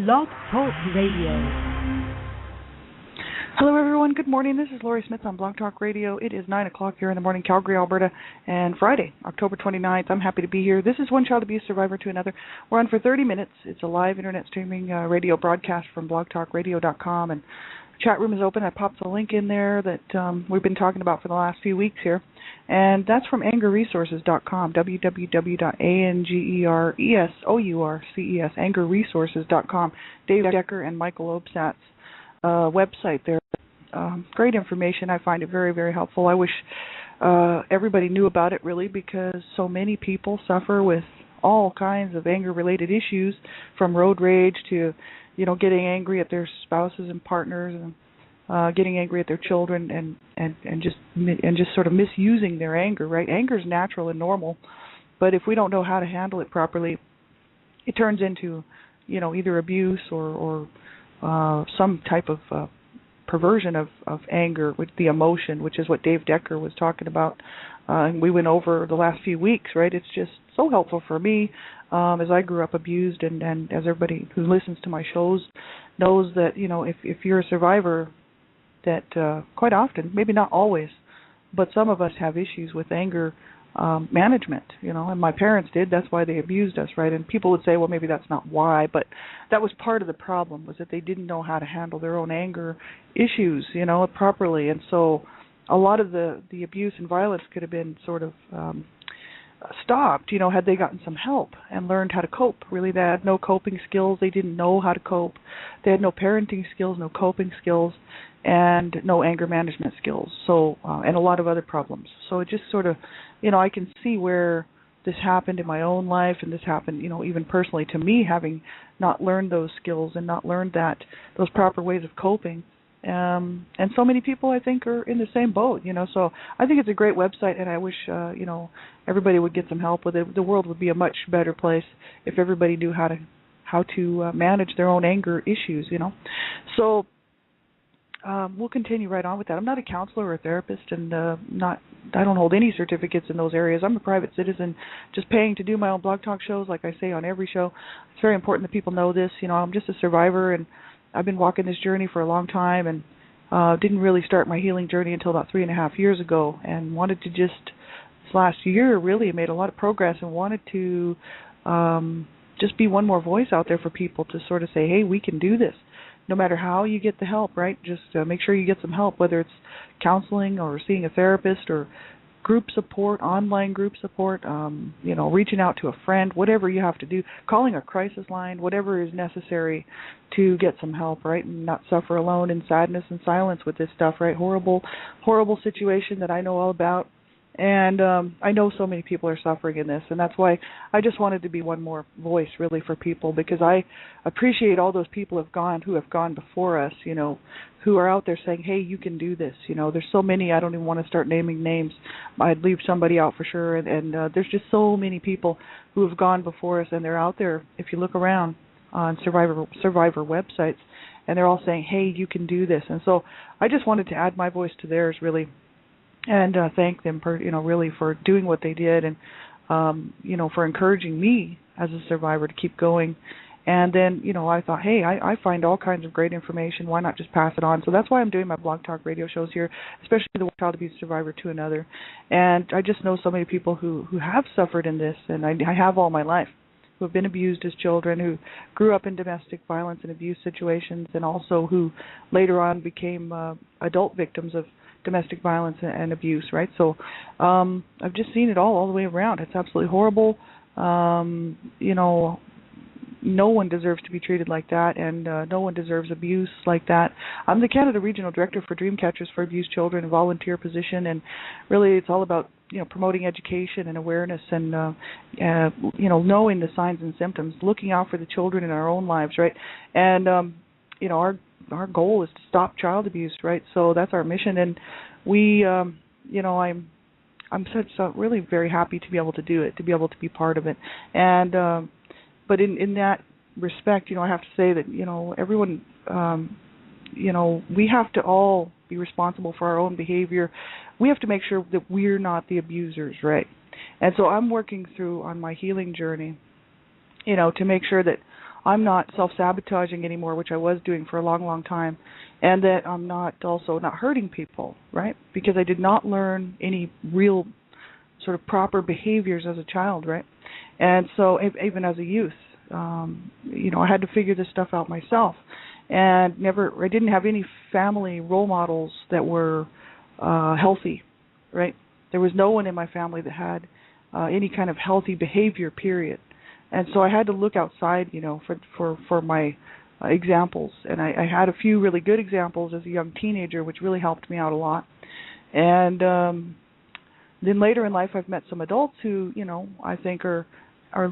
Blog Talk Radio. Hello, everyone. Good morning. This is Lori Smith on Blog Talk Radio. It is 9 o'clock here in the morning, Calgary, Alberta, and Friday, October 29th. I'm happy to be here. This is One Child Abuse Survivor to Another. We're on for 30 minutes. It's a live internet streaming radio broadcast from blogtalkradio.com, and the chat room is open. I popped a link in there that we've been talking about for the last few weeks here, and that's from angerresources.com, www.angerresources, angerresources.com, Dave Decker and Michael Obsat's website there. Great information. I find it very, very helpful. I wish everybody knew about it, really, because so many people suffer with all kinds of anger-related issues, from road rage to, getting angry at their spouses and partners, and getting angry at their children, and just sort of misusing their anger. Right? Anger is natural and normal, but if we don't know how to handle it properly, it turns into, either abuse or some type of perversion of anger with the emotion, which is what Dave Decker was talking about. And we went over the last few weeks, right? It's just so helpful for me as I grew up abused, and as everybody who listens to my shows knows that, if you're a survivor, that quite often, maybe not always, but some of us have issues with anger management, and my parents did. That's why they abused us, right? And people would say, well, maybe that's not why, but that was part of the problem, was that they didn't know how to handle their own anger issues, properly. And so a lot of the abuse and violence could have been sort of stopped, had they gotten some help and learned how to cope. Really, they had no coping skills. They didn't know how to cope. They had no parenting skills, no coping skills, and no anger management skills. So, and a lot of other problems. So it just sort of, I can see where this happened in my own life, and this happened, even personally to me, having not learned those skills and not learned those proper ways of coping. And so many people, I think, are in the same boat, So I think it's a great website, and I wish, everybody would get some help with it. The world would be a much better place if everybody knew how to manage their own anger issues, So we'll continue right on with that. I'm not a counselor or a therapist, and I don't hold any certificates in those areas. I'm a private citizen, just paying to do my own blog talk shows, like I say on every show. It's very important that people know this. I'm just a survivor, and I've been walking this journey for a long time, and didn't really start my healing journey until about 3.5 years ago, and wanted to this last year really made a lot of progress, and wanted to just be one more voice out there for people to sort of say, hey, we can do this. No matter how you get the help, right? Just make sure you get some help, whether it's counseling or seeing a therapist or group support, online group support, reaching out to a friend, whatever you have to do, calling a crisis line, whatever is necessary to get some help, right? And not suffer alone in sadness and silence with this stuff, right? Horrible, horrible situation that I know all about. And I know so many people are suffering in this, and that's why I just wanted to be one more voice, really, for people, because I appreciate all those people who have gone before us, who are out there saying, hey, you can do this. There's so many, I don't even want to start naming names. I'd leave somebody out for sure, and there's just so many people who have gone before us, and they're out there, if you look around on survivor websites, and they're all saying, hey, you can do this. And so I just wanted to add my voice to theirs, really, and thank them for, really for doing what they did, and, for encouraging me as a survivor to keep going. And then, I thought, hey, I find all kinds of great information. Why not just pass it on? So that's why I'm doing my blog talk radio shows here, especially the One Child Abuse Survivor to Another. And I just know so many people who have suffered in this, and I have all my life, who have been abused as children, who grew up in domestic violence and abuse situations, and also who later on became adult victims of domestic violence and abuse, right? So I've just seen it all the way around. It's absolutely horrible. No one deserves to be treated like that, and no one deserves abuse like that. I'm the Canada Regional Director for Dreamcatchers for Abused Children, a volunteer position, and really it's all about promoting education and awareness, and knowing the signs and symptoms, looking out for the children in our own lives, right? And our goal is to stop child abuse, right? So that's our mission, and we, I'm so really very happy to be able to do it, to be able to be part of it, and but in that respect, I have to say that everyone, we have to all be responsible for our own behavior. We have to make sure that we're not the abusers, right? And so I'm working through on my healing journey, to make sure that I'm not self-sabotaging anymore, which I was doing for a long, long time, and that I'm not hurting people, right? Because I did not learn any real sort of proper behaviors as a child, right? And so even as a youth, I had to figure this stuff out myself, and I didn't have any family role models that were healthy, right? There was no one in my family that had any kind of healthy behavior, period. And so I had to look outside, for my examples. And I had a few really good examples as a young teenager, which really helped me out a lot. And then later in life, I've met some adults who, I think are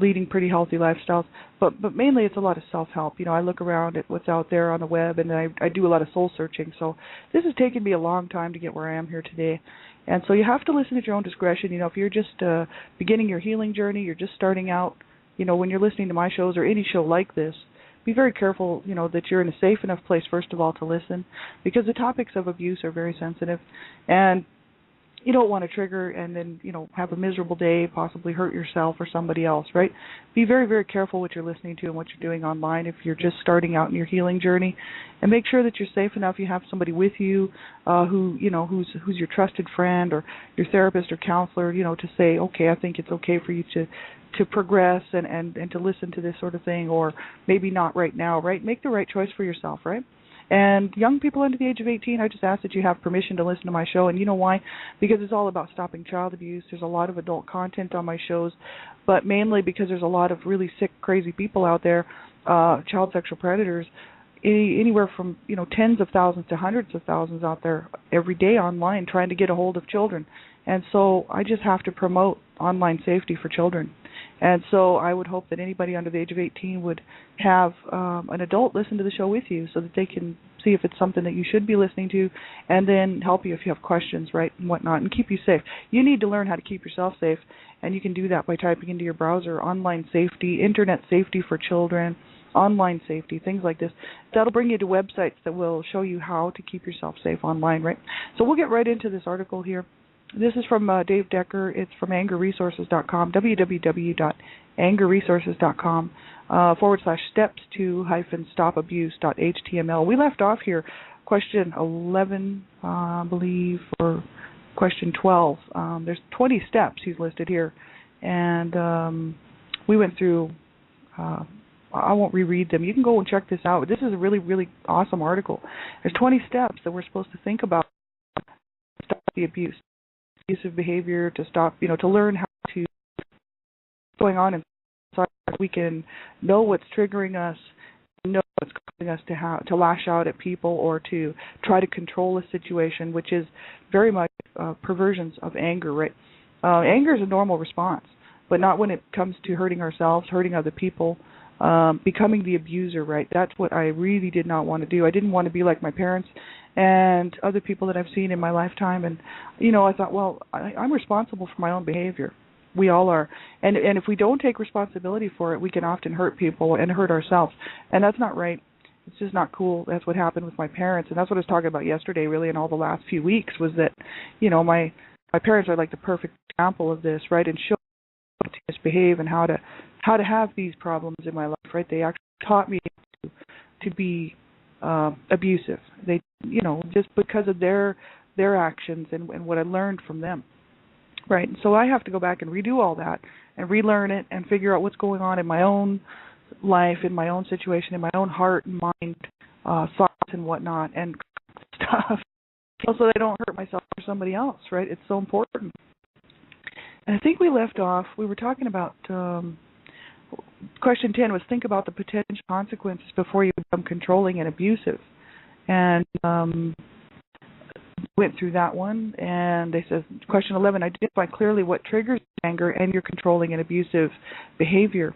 leading pretty healthy lifestyles. But mainly it's a lot of self-help. I look around at what's out there on the web, and I do a lot of soul searching. So this has taken me a long time to get where I am here today. And so you have to listen at your own discretion. If you're just beginning your healing journey, you're just starting out, when you're listening to my shows or any show like this, be very careful, that you're in a safe enough place, first of all, to listen, because the topics of abuse are very sensitive, and you don't want to trigger and then, have a miserable day, possibly hurt yourself or somebody else, right? Be very, very careful what you're listening to and what you're doing online if you're just starting out in your healing journey, and make sure that you're safe enough. You have somebody with you who's your trusted friend or your therapist or counselor, to say, okay, I think it's okay for you to progress and to listen to this sort of thing, or maybe not right now, right? Make the right choice for yourself, right? And young people under the age of 18, I just ask that you have permission to listen to my show. And you know why? Because it's all about stopping child abuse. There's a lot of adult content on my shows, but mainly because there's a lot of really sick, crazy people out there, child sexual predators, anywhere from, tens of thousands to hundreds of thousands out there every day online trying to get a hold of children. And so I just have to promote online safety for children. And so I would hope that anybody under the age of 18 would have an adult listen to the show with you so that they can see if it's something that you should be listening to, and then help you if you have questions, right, and whatnot, and keep you safe. You need to learn how to keep yourself safe, and you can do that by typing into your browser online safety, internet safety for children, online safety, things like this. That'll bring you to websites that will show you how to keep yourself safe online, right? So we'll get right into this article here. This is from Dave Decker. It's from angerresources.com, www.angerresources.com /steps to-stopabuse.html. We left off here, question 11, I believe, or question 12. There's 20 steps he's listed here, and we went through, I won't reread them. You can go and check this out. This is a really, really awesome article. There's 20 steps that we're supposed to think about to stop the abuse. Abusive behavior, to stop, to learn how to what's going on inside. We can know what's triggering us, know what's causing us to lash out at people or to try to control a situation, which is very much perversions of anger, right? Anger is a normal response, but not when it comes to hurting ourselves, hurting other people, becoming the abuser, right? That's what I really did not want to do. I didn't want to be like my parents and other people that I've seen in my lifetime. And, I thought, well, I'm responsible for my own behavior. We all are. And if we don't take responsibility for it, we can often hurt people and hurt ourselves. And that's not right. It's just not cool. That's what happened with my parents. And that's what I was talking about yesterday, really, in all the last few weeks, was that, my parents are like the perfect example of this, right? And show how to misbehave and how to have these problems in my life, right? They actually taught me to be abusive. They, just because of their actions and what I learned from them, right? And so I have to go back and redo all that and relearn it and figure out what's going on in my own life, in my own situation, in my own heart and mind, thoughts and whatnot, and stuff, so that I don't hurt myself or somebody else, right? It's so important. And I think we left off, we were talking about, question 10 was think about the potential consequences before you become controlling and abusive. And went through that one, and they said, question 11, identify clearly what triggers anger and your controlling and abusive behavior.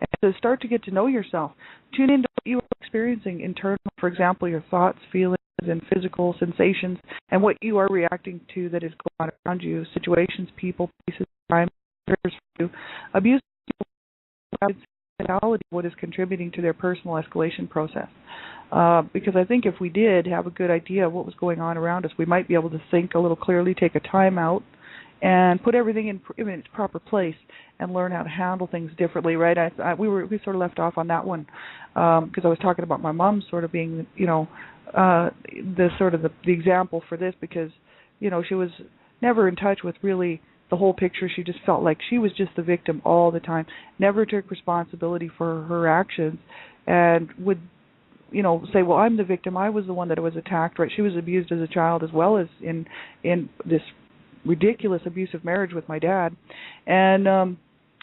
And so start to get to know yourself. Tune into what you are experiencing internal, for example, your thoughts, feelings, and physical sensations, and what you are reacting to that is going on around you, situations, people, places, time, triggers for you. Abuse what is contributing to their personal escalation process. Because I think if we did have a good idea of what was going on around us, we might be able to think a little clearly, take a time out, and put everything in its proper place and learn how to handle things differently, right? We sort of left off on that one because I was talking about my mom sort of being, the example for this, because, she was never in touch with really the whole picture. She just felt like she was just the victim all the time, never took responsibility for her actions, and would, say, well, I'm the victim. I was the one that was attacked, right? She was abused as a child as well as in this ridiculous abusive marriage with my dad, and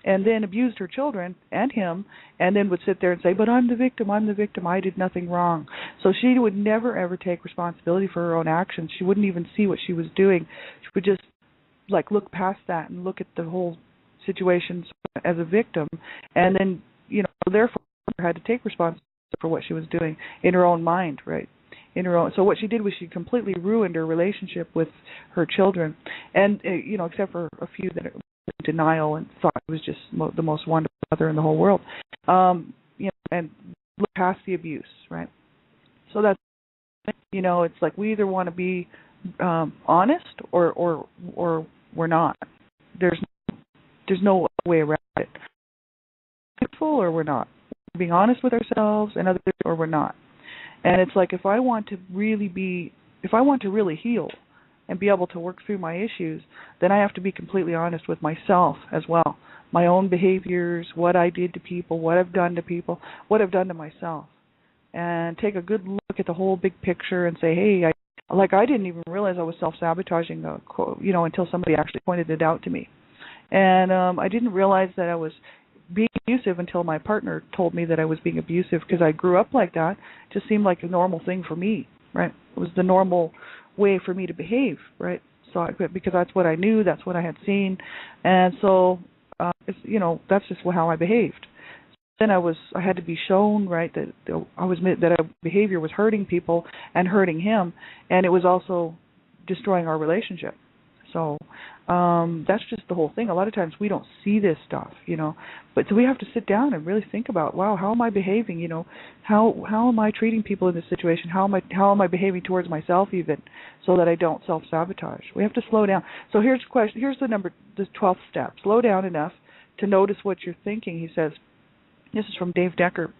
then abused her children and him, and then would sit there and say, but I'm the victim, I did nothing wrong. So she would never ever take responsibility for her own actions. She wouldn't even see what she was doing. She would just look past that and look at the whole situation as a victim, and then therefore had to take responsibility for what she was doing in her own mind, right? In her own. So what she did was she completely ruined her relationship with her children, and except for a few that were in denial and thought it was just the most wonderful mother in the whole world, and look past the abuse, right? So that's it's like we either want to be honest or we're not. There's no way around it. Truthful or we're not. We're being honest with ourselves and others, or we're not. And it's like if I want to really heal and be able to work through my issues, then I have to be completely honest with myself as well. My own behaviors, what I did to people, what I've done to people, what I've done to myself. And take a good look at the whole big picture and say, hey, I didn't even realize I was self-sabotaging, until somebody actually pointed it out to me. And I didn't realize that I was being abusive until my partner told me that I was being abusive, because I grew up like that. It just seemed like a normal thing for me, right? It was the normal way for me to behave, right? So because that's what I knew, that's what I had seen, and so that's just how I behaved. Then I had to be shown, right, that our behavior was hurting people and hurting him, and it was also destroying our relationship. So that's just the whole thing. A lot of times we don't see this stuff, but so we have to sit down and really think about, wow, how am I behaving? How am I treating people in this situation? How am I behaving towards myself even, so that I don't self-sabotage? We have to slow down. So here's the question. Here's the 12th step. Slow down enough to notice what you're thinking. He says, this is from Dave Decker.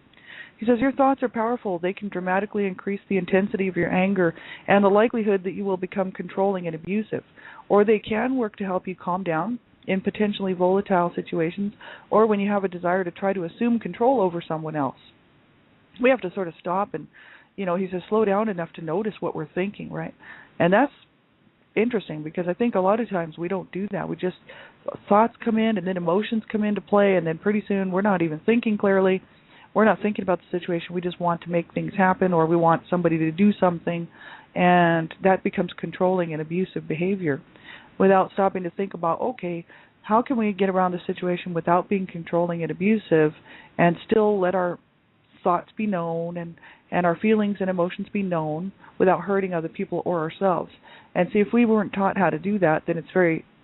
He says, your thoughts are powerful. They can dramatically increase the intensity of your anger and the likelihood that you will become controlling and abusive. Or they can work to help you calm down in potentially volatile situations, or when you have a desire to try to assume control over someone else. We have to sort of stop and, he says, slow down enough to notice what we're thinking, right? And that's interesting, because I think a lot of times we don't do that. Thoughts come in and then emotions come into play, and then pretty soon we're not even thinking clearly. We're not thinking about the situation. We just want to make things happen, or we want somebody to do something, and that becomes controlling and abusive behavior without stopping to think about, okay, how can we get around the situation without being controlling and abusive and still let our thoughts be known and our feelings and emotions be known without hurting other people or ourselves. And see, if we weren't taught how to do that, then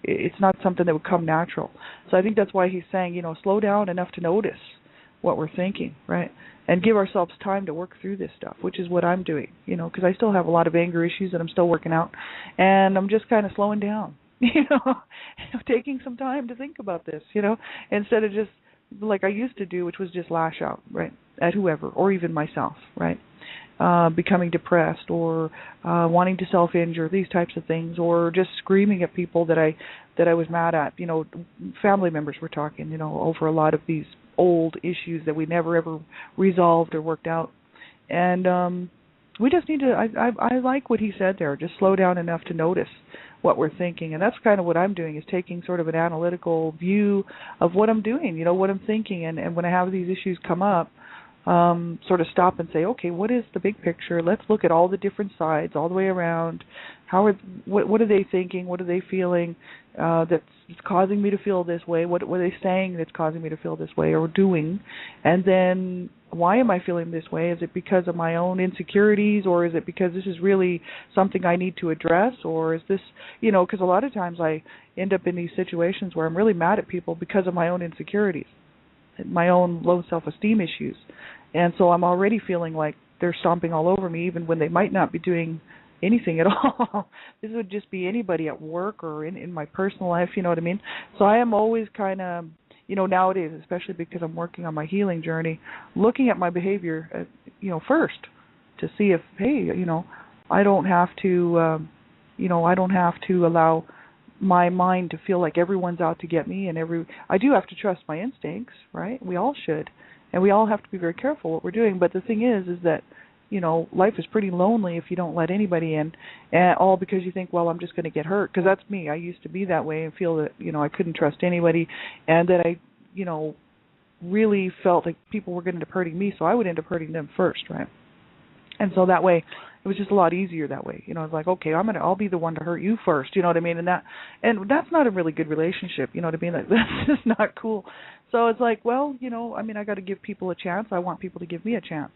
it's not something that would come natural. So I think that's why he's saying, slow down enough to notice what we're thinking, right? And give ourselves time to work through this stuff, which is what I'm doing, because I still have a lot of anger issues that I'm still working out, and I'm just kind of slowing down, taking some time to think about this, instead of just like I used to do, which was just lash out, right, at whoever, or even myself, right? Becoming depressed or wanting to self-injure, these types of things, or just screaming at people that I was mad at. Family members were talking, over a lot of these old issues that we never ever resolved or worked out. And we just need to, I like what he said there, just slow down enough to notice what we're thinking. And that's kind of what I'm doing, is taking sort of an analytical view of what I'm doing, what I'm thinking. And when I have these issues come up, sort of stop and say, okay, what is the big picture? Let's look at all the different sides, all the way around. What are they thinking? What are they feeling that's causing me to feel this way? What are they saying that's causing me to feel this way or doing? And then why am I feeling this way? Is it because of my own insecurities, or is it because this is really something I need to address? Or is this, because a lot of times I end up in these situations where I'm really mad at people because of my own insecurities, my own low self-esteem issues. And so I'm already feeling like they're stomping all over me, even when they might not be doing anything at all. This would just be anybody at work or in my personal life, you know what I mean? So I am always kind of, nowadays, especially because I'm working on my healing journey, looking at my behavior, first to see if, hey, I don't have to, I don't have to allow my mind to feel like everyone's out to get me, and I do have to trust my instincts, right? We all should, and we all have to be very careful what we're doing. But the thing is that life is pretty lonely if you don't let anybody in, and all because you think, well, I'm just going to get hurt. Because that's me. I used to be that way and feel that I couldn't trust anybody, and that I really felt like people were going to end up hurting me, so I would end up hurting them first, right? And so that way, it was just a lot easier that way. It's like, okay, I'll be the one to hurt you first, you know what I mean? And that's not a really good relationship, you know what I mean? Like, that's just not cool. So it's like, well, I got to give people a chance. I want people to give me a chance.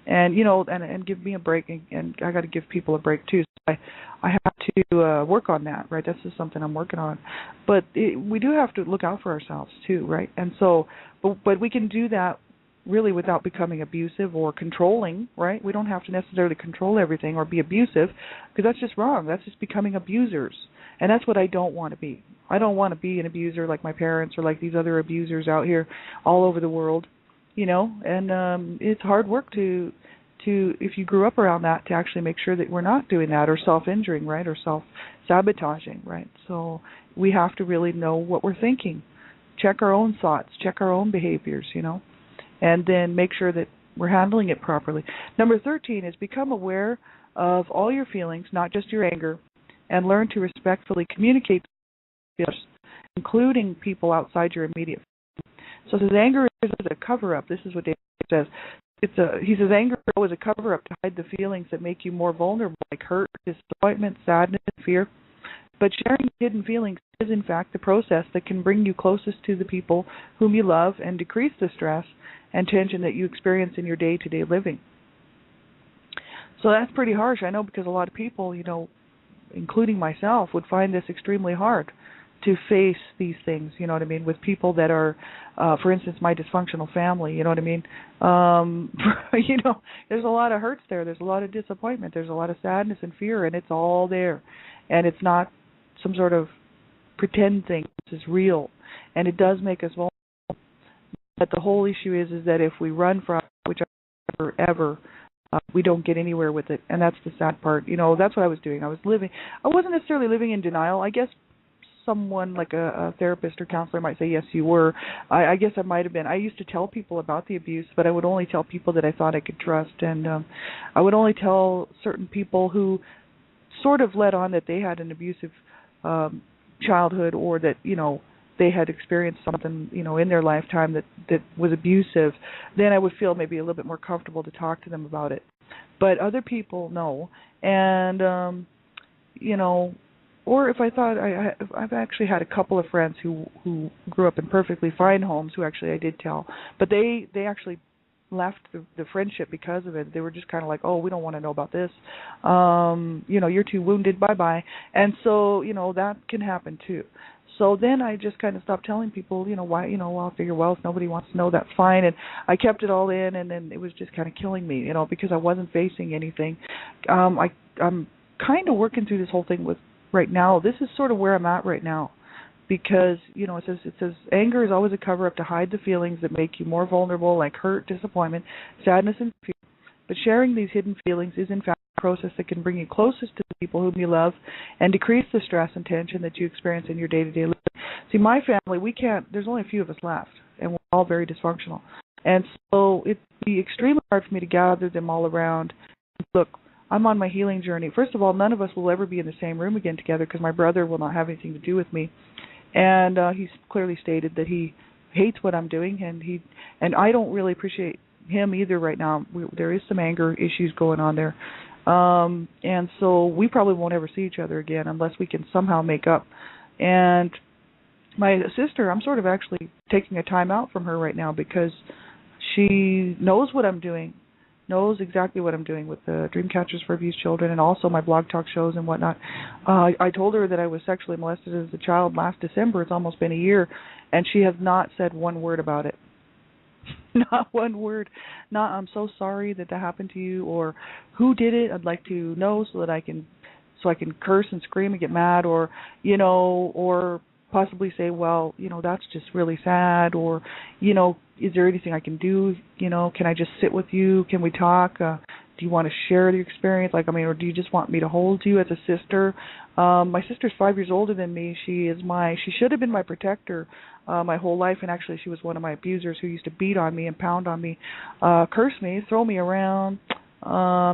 And and give me a break, and I got to give people a break too. So I have to work on that, right? That's just something I'm working on. But we do have to look out for ourselves too, right? And so, but we can do that really without becoming abusive or controlling, right? We don't have to necessarily control everything or be abusive, because that's just wrong. That's just becoming abusers, and that's what I don't want to be. I don't want to be an abuser like my parents or like these other abusers out here all over the world. And it's hard work to if you grew up around that, to actually make sure that we're not doing that, or self-injuring, right, or self-sabotaging, right? So we have to really know what we're thinking, check our own thoughts, check our own behaviors, and then make sure that we're handling it properly. Number 13 is become aware of all your feelings, not just your anger, and learn to respectfully communicate with others, including people outside your immediate family. So it says anger is a cover-up. This is what David says. He says anger is always a cover-up to hide the feelings that make you more vulnerable, like hurt, disappointment, sadness, and fear. But sharing hidden feelings is, in fact, the process that can bring you closest to the people whom you love and decrease the stress and tension that you experience in your day-to-day living. So that's pretty harsh, I know, because a lot of people, including myself, would find this extremely hard to face these things, you know what I mean, with people that are, for instance, my dysfunctional family, you know what I mean. There's a lot of hurts there. There's a lot of disappointment. There's a lot of sadness and fear, and it's all there. And it's not some sort of pretend thing. This is real, and it does make us vulnerable. But the whole issue is that if we run from it, which I never, we don't get anywhere with it, and that's the sad part. That's what I was doing. I wasn't necessarily living in denial. I guess someone like a therapist or counselor might say, yes, you were. I guess I might have been. I used to tell people about the abuse, but I would only tell people that I thought I could trust, and I would only tell certain people who sort of let on that they had an abusive childhood, or that, they had experienced something, in their lifetime that was abusive. Then I would feel maybe a little bit more comfortable to talk to them about it. But other people, no. And, or if I thought, I've actually had a couple of friends who grew up in perfectly fine homes who actually I did tell. But they actually left the friendship because of it. They were just kind of like, oh, we don't want to know about this. You're too wounded, bye-bye. And so, that can happen too. So then I just kind of stopped telling people, why, well, I figure, well, if nobody wants to know, that's fine. And I kept it all in, and then it was just kind of killing me, because I wasn't facing anything. I'm kind of working through this whole thing with right now. This is sort of where I'm at right now, because, it says anger is always a cover-up to hide the feelings that make you more vulnerable, like hurt, disappointment, sadness, and fear. But sharing these hidden feelings is, in fact, a process that can bring you closest to the people whom you love and decrease the stress and tension that you experience in your day-to-day living. See, my family, there's only a few of us left, and we're all very dysfunctional. And so it'd be extremely hard for me to gather them all around. Look, I'm on my healing journey. First of all, none of us will ever be in the same room again together, because my brother will not have anything to do with me. And he's clearly stated that he hates what I'm doing, and I don't really appreciate him either right now. There is some anger issues going on there. And so we probably won't ever see each other again unless we can somehow make up. And my sister, I'm sort of actually taking a time out from her right now, because she knows what I'm doing, knows exactly what I'm doing with the Dream Catchers for Abused Children, and also my blog talk shows and whatnot. I told her that I was sexually molested as a child last December. It's almost been a year, and she has not said one word about it. Not one word. Not I'm so sorry that happened to you, or who did it. I'd like to know so I can curse and scream and get mad, or or possibly say, well, that's just really sad, or is there anything I can do? Can I just sit with you? Can we talk? Do you want to share the experience? Or do you just want me to hold you as a sister? My sister's 5 years older than me. She should have been my protector my whole life, and actually she was one of my abusers who used to beat on me and pound on me, curse me, throw me around,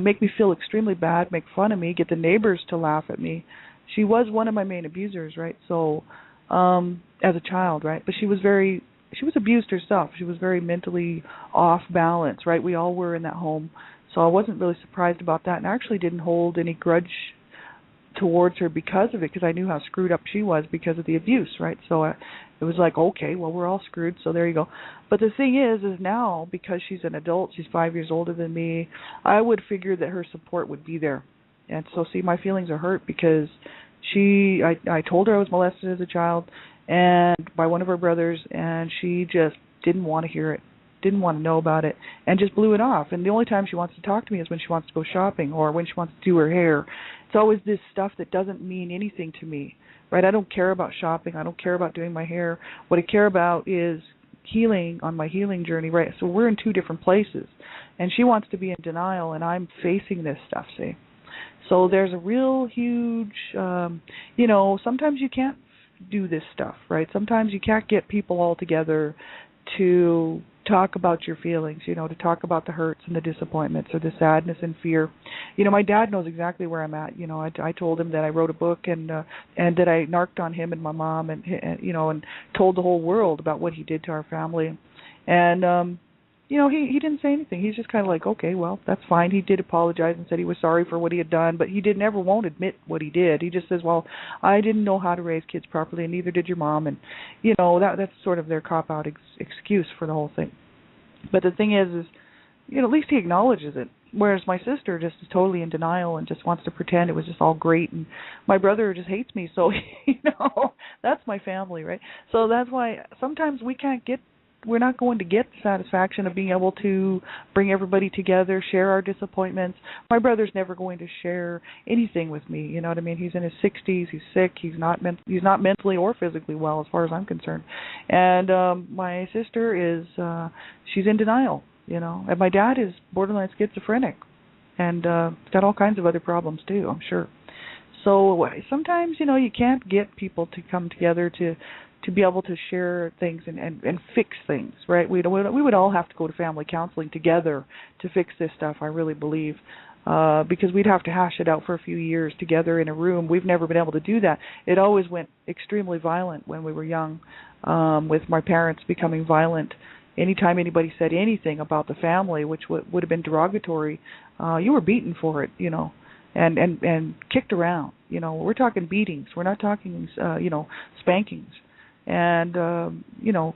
make me feel extremely bad, make fun of me, get the neighbors to laugh at me. She was one of my main abusers, right? So, as a child, right? But she was abused herself. She was very mentally off balance, right? We all were in that home. So I wasn't really surprised about that, and I actually didn't hold any grudge towards her because of it, because I knew how screwed up she was because of the abuse, right? So it was like, okay, well, we're all screwed, so there you go. But the thing is now, because she's an adult, she's 5 years older than me, I would figure that her support would be there. And so, see, my feelings are hurt because I told her I was molested as a child and by one of her brothers, and she just didn't want to hear it, didn't want to know about it, and just blew it off. And the only time she wants to talk to me is when she wants to go shopping or when she wants to do her hair. It's always this stuff that doesn't mean anything to me, right? I don't care about shopping. I don't care about doing my hair. What I care about is healing on my healing journey, right? So we're in two different places, and she wants to be in denial, and I'm facing this stuff, see? So there's a real huge, sometimes you can't do this stuff, right? Sometimes you can't get people all together to talk about your feelings, to talk about the hurts and the disappointments or the sadness and fear. My dad knows exactly where I'm at. I told him that I wrote a book and that I narked on him and my mom and told the whole world about what he did to our family. And he didn't say anything. He's just kind of like, okay, well, that's fine. He did apologize and said he was sorry for what he had done, but he won't admit what he did. He just says, well, I didn't know how to raise kids properly, and neither did your mom. And, that's sort of their cop-out excuse for the whole thing. But the thing is at least he acknowledges it. Whereas my sister just is totally in denial and just wants to pretend it was just all great. And my brother just hates me. So, that's my family, right? So that's why sometimes we're not going to get the satisfaction of being able to bring everybody together, share our disappointments. My brother's never going to share anything with me. You know what I mean? He's in his 60s. He's sick. He's not mentally or physically well, as far as I'm concerned. And my sister is she's in denial. And my dad is borderline schizophrenic, and got all kinds of other problems too, I'm sure. So sometimes you can't get people to come together to be able to share things and fix things, right? We would all have to go to family counseling together to fix this stuff, I really believe, because we'd have to hash it out for a few years together in a room. We've never been able to do that. It always went extremely violent when we were young, with my parents becoming violent. Anytime anybody said anything about the family, which would have been derogatory, you were beaten for it, and kicked around. We're talking beatings. We're not talking, spankings. And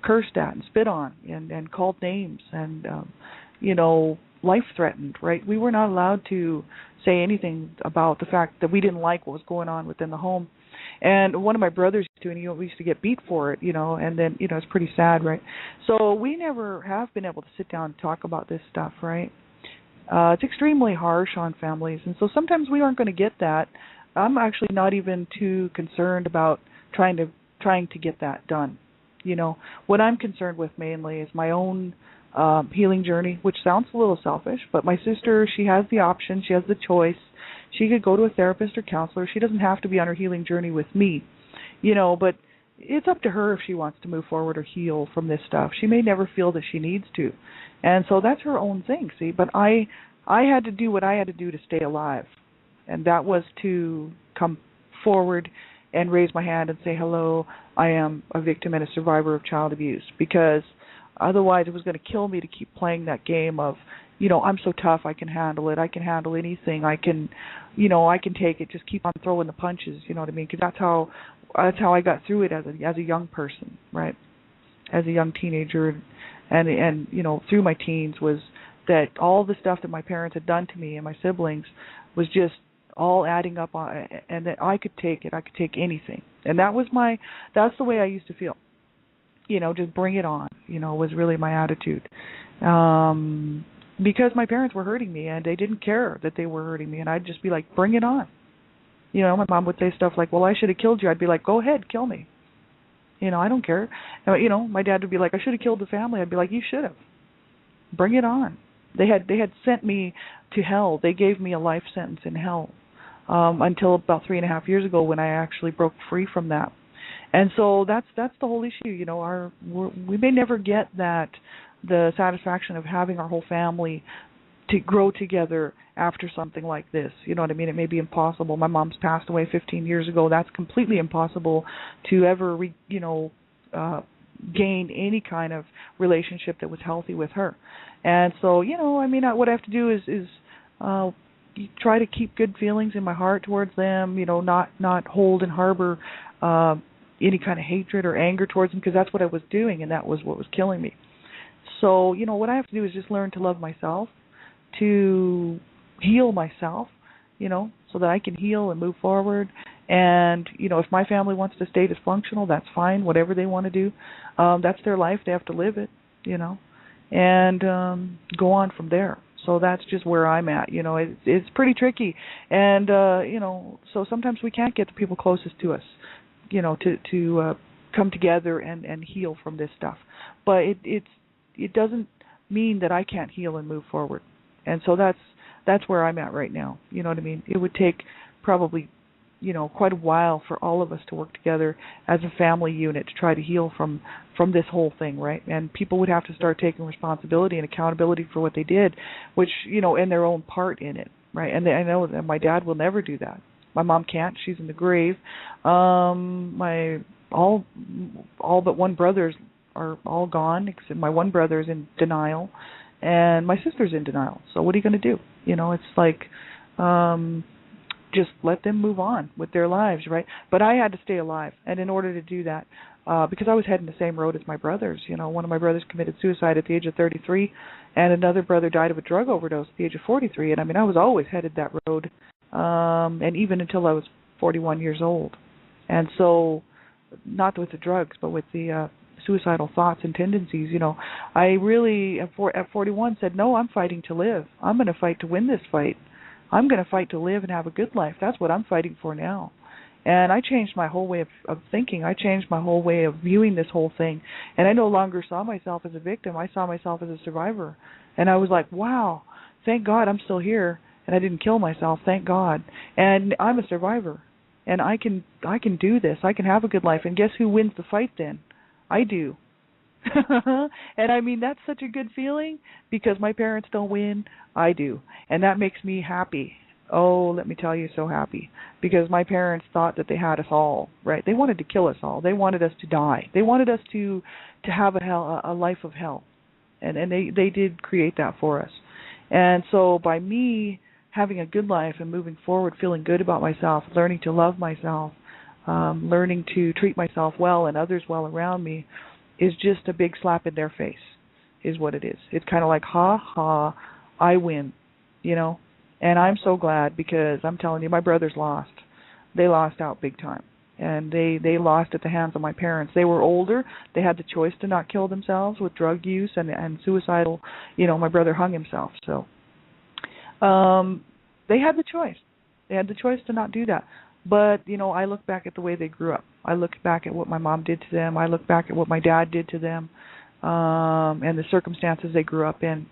cursed at and spit on and called names and life threatened, right? We were not allowed to say anything about the fact that we didn't like what was going on within the home. And one of my brothers used to, and we used to get beat for it, and then it's pretty sad, right? So we never have been able to sit down and talk about this stuff, right? It's extremely harsh on families, and so sometimes we aren't going to get that. I'm actually not even too concerned about trying to get that done. What I'm concerned with mainly is my own healing journey, which sounds a little selfish, but my sister, she has the option, she has the choice. She could go to a therapist or counselor. She doesn't have to be on her healing journey with me, but it's up to her if she wants to move forward or heal from this stuff. She may never feel that she needs to. And so that's her own thing, see? But I had to do what I had to do to stay alive, and that was to come forward and raise my hand and say, hello, I am a victim and a survivor of child abuse, because otherwise it was going to kill me to keep playing that game of, I'm so tough, I can handle it, I can handle anything, I can take it, just keep on throwing the punches, you know what I mean? Because that's how I got through it as a young person, right? As a young teenager, and through my teens, was that all the stuff that my parents had done to me and my siblings was just all adding up on, and that I could take it. I could take anything. And that's the way I used to feel. just bring it on, was really my attitude. Because my parents were hurting me and they didn't care that they were hurting me, and I'd just be like, bring it on. My mom would say stuff like, well, I should have killed you. I'd be like, go ahead, kill me. I don't care. My dad would be like, I should have killed the family. I'd be like, you should have. Bring it on. They had sent me to hell. They gave me a life sentence in hell until about 3.5 years ago when I actually broke free from that. And so that's the whole issue. We may never get the satisfaction of having our whole family to grow together after something like this. You know what I mean? It may be impossible. My mom's passed away 15 years ago. That's completely impossible to ever, gain any kind of relationship that was healthy with her. And so, what I have to do is try to keep good feelings in my heart towards them. Not hold and harbor any kind of hatred or anger towards them, because that's what I was doing, and that was what was killing me. So, what I have to do is just learn to love myself, to heal myself, so that I can heal and move forward. And, if my family wants to stay dysfunctional, that's fine, whatever they want to do. That's their life. They have to live it, and go on from there. So that's just where I'm at. It's pretty tricky. And, so sometimes we can't get the people closest to us, to come together and heal from this stuff. But it doesn't mean that I can't heal and move forward. And so that's where I'm at right now. You know what I mean? It would take probably, quite a while for all of us to work together as a family unit to try to heal from this whole thing, right? And people would have to start taking responsibility and accountability for what they did, which, and their own part in it, right? And I know that my dad will never do that. My mom can't. She's in the grave. My all but one brothers are all gone, except my one brother is in denial, and my sister's in denial. So what are you going to do? It's like, just let them move on with their lives, right? But I had to stay alive, and in order to do that, because I was heading the same road as my brothers. One of my brothers committed suicide at the age of 33, and another brother died of a drug overdose at the age of 43. And I was always headed that road, and even until I was 41 years old. And so, not with the drugs, but with the suicidal thoughts and tendencies, I really, at 41, said, no, I'm fighting to live. I'm going to fight to win this fight. I'm going to fight to live and have a good life. That's what I'm fighting for now. And I changed my whole way of thinking. I changed my whole way of viewing this whole thing. And I no longer saw myself as a victim. I saw myself as a survivor. And I was like, wow, thank God I'm still here. And I didn't kill myself, thank God. And I'm a survivor. And I can do this. I can have a good life. And guess who wins the fight then? I do. And that's such a good feeling, because my parents don't win, I do. And that makes me happy. Oh, let me tell you, so happy. Because my parents thought that they had us all, right? They wanted to kill us all. They wanted us to die. They wanted us to have a life of hell. And they did create that for us. And so by me having a good life and moving forward, feeling good about myself, learning to love myself, learning to treat myself well and others well around me, is just a big slap in their face, is what it is. It's kind of like, ha, ha, I win, And I'm so glad, because I'm telling you, my brothers lost. They lost out big time. And they lost at the hands of my parents. They were older. They had the choice to not kill themselves with drug use and suicidal. My brother hung himself. So they had the choice. They had the choice to not do that. But, I look back at the way they grew up. I look back at what my mom did to them. I look back at what my dad did to them, and the circumstances they grew up in.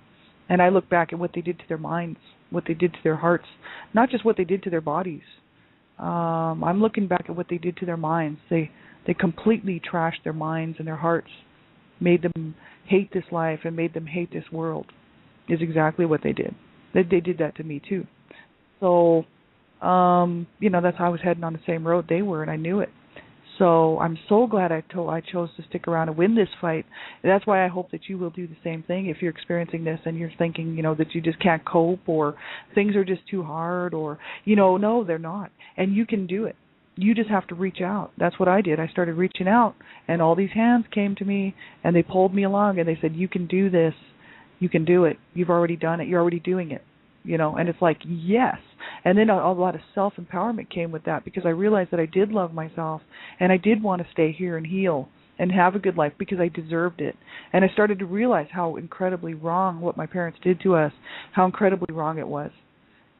And I look back at what they did to their minds, what they did to their hearts, not just what they did to their bodies. I'm looking back at what they did to their minds. They completely trashed their minds and their hearts, made them hate this life and made them hate this world, is exactly what they did. They did that to me too. So, that's how I was heading on the same road they were, and I knew it. So I'm so glad I chose to stick around and win this fight. And that's why I hope that you will do the same thing if you're experiencing this and you're thinking, that you just can't cope, or things are just too hard, or, no, they're not. And you can do it. You just have to reach out. That's what I did. I started reaching out, and all these hands came to me, and they pulled me along, and they said, you can do this. You can do it. You've already done it. You're already doing it. And it's like, yes. And then a lot of self-empowerment came with that, because I realized that I did love myself, and I did want to stay here and heal, and have a good life because I deserved it. And I started to realize how incredibly wrong what my parents did to us, how incredibly wrong it was.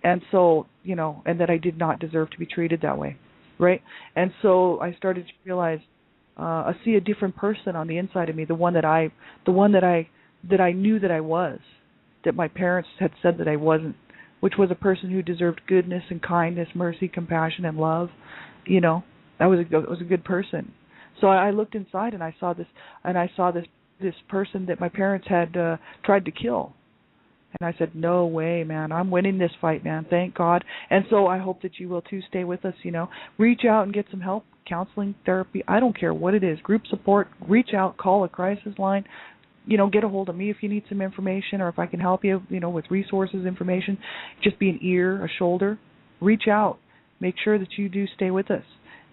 And so, and that I did not deserve to be treated that way, right? And so I started to realize, I see a different person on the inside of me, the one that I knew that I was, that my parents had said that I wasn't, which was a person who deserved goodness and kindness, mercy, compassion, and love. I was a good person. So I looked inside and I saw this person that my parents had tried to kill. And I said, no way, man. I'm winning this fight, man. Thank God. And so I hope that you will, too. Stay with us, Reach out and get some help, counseling, therapy. I don't care what it is. Group support. Reach out. Call a crisis line. Get a hold of me if you need some information or if I can help you, with resources, information. Just be an ear, a shoulder. Reach out. Make sure that you do stay with us.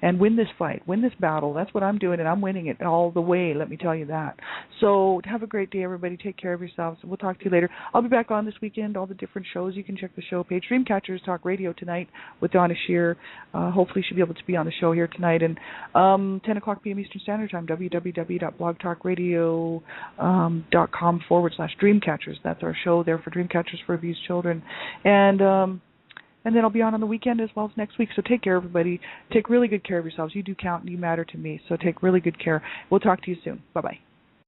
And win this fight, win this battle. That's what I'm doing, and I'm winning it all the way, let me tell you that. So have a great day, everybody. Take care of yourselves. We'll talk to you later. I'll be back on this weekend, all the different shows. You can check the show page. Dreamcatchers Talk Radio tonight with Donna Shear. Hopefully she'll be able to be on the show here tonight. And 10 o'clock p.m. Eastern Standard Time, www.blogtalkradio.com/Dreamcatchers. That's our show there for Dreamcatchers for Abused Children. And then I'll be on the weekend as well as next week. So take care, everybody. Take really good care of yourselves. You do count and you matter to me. So take really good care. We'll talk to you soon. Bye-bye.